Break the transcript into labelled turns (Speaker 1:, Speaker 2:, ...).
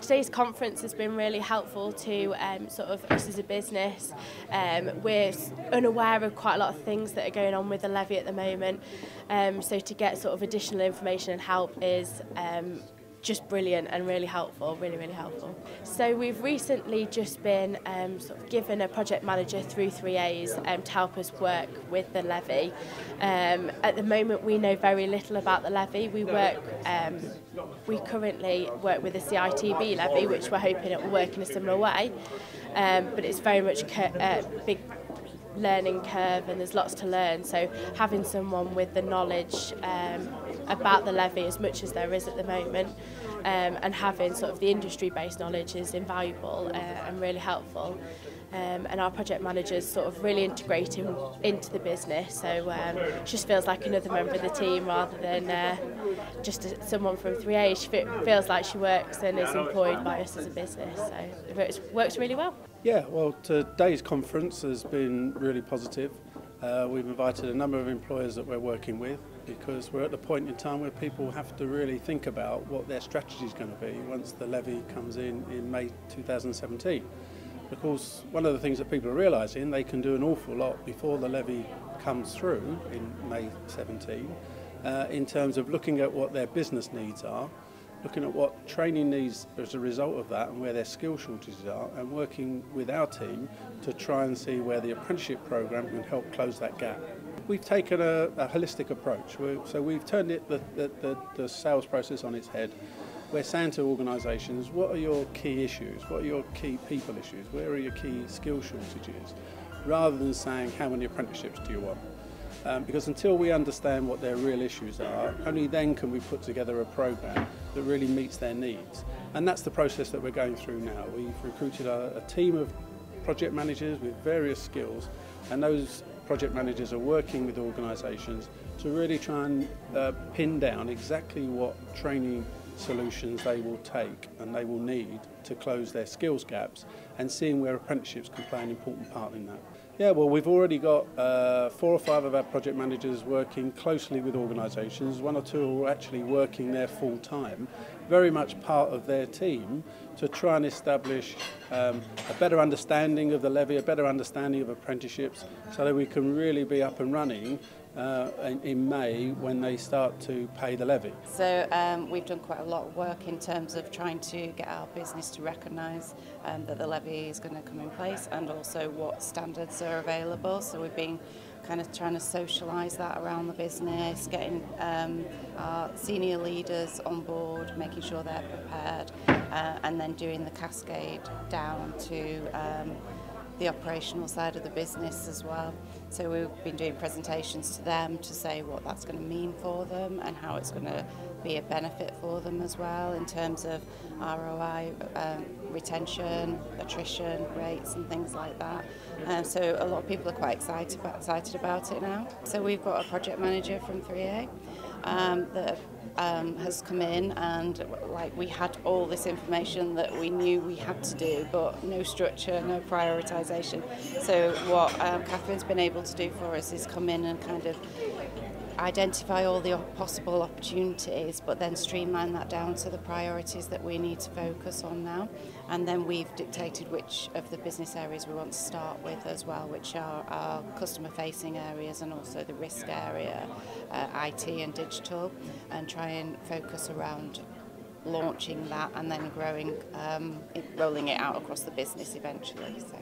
Speaker 1: Today's conference has been really helpful to sort of us as a business. We're unaware of quite a lot of things that are going on with the levy at the moment, so to get sort of additional information and help is just brilliant and really helpful, really helpful. So we've recently just been sort of given a project manager through 3a's to help us work with the levy. At the moment we know very little about the levy. We currently work with the CITB levy, which we're hoping it will work in a similar way, but it's very much a big learning curve and there's lots to learn, so having someone with the knowledge about the levy as much as there is at the moment, and having sort of the industry-based knowledge is invaluable and really helpful. And our project manager's sort of really integrating into the business, so it just feels like another member of the team rather than just someone from 3A. She feels like she works and is employed by us as a business, so it works really well.
Speaker 2: Yeah, well, today's conference has been really positive. We've invited a number of employers that we're working with because we're at the point in time where people have to really think about what their strategy is going to be once the levy comes in May 2017. Of course, one of the things that people are realising, they can do an awful lot before the levy comes through in May 17 in terms of looking at what their business needs are, looking at what training needs as a result of that and where their skill shortages are, and working with our team to try and see where the apprenticeship programme can help close that gap. We've taken a holistic approach, so we've turned the sales process on its head. We're saying to organisations, what are your key issues, what are your key people issues, where are your key skill shortages, rather than saying how many apprenticeships do you want. Because until we understand what their real issues are, only then can we put together a programme that really meets their needs. And that's the process that we're going through now. We've recruited a team of project managers with various skills, and those project managers are working with organisations to really try and pin down exactly what training solutions they will take and they will need to close their skills gaps, and seeing where apprenticeships can play an important part in that. Yeah, well, we've already got 4 or 5 of our project managers working closely with organisations. 1 or 2 are actually working there full time, very much part of their team, to try and establish a better understanding of the levy, a better understanding of apprenticeships, so that we can really be up and running in May when they start to pay the levy.
Speaker 3: So we've done quite a lot of work in terms of trying to get our business to recognise that the levy is going to come in place, and also what standards are available. So we've been kind of trying to socialise that around the business, getting our senior leaders on board, making sure they're prepared, and then doing the cascade down to the operational side of the business as well. So we've been doing presentations to them to say what that's going to mean for them and how it's going to be a benefit for them as well in terms of ROI, retention, attrition rates and things like that. So a lot of people are quite excited about it now. So we've got a project manager from 3A that has come in, and we had all this information that we knew we had to do, but no structure, no prioritisation. So what Catherine's been able to do for us is come in and kind of identify all the possible opportunities, but then streamline that down to the priorities that we need to focus on now. And then we've dictated which of the business areas we want to start with as well, which are our customer facing areas and also the risk area, IT and digital, and try and focus around launching that and then growing, rolling it out across the business eventually. So.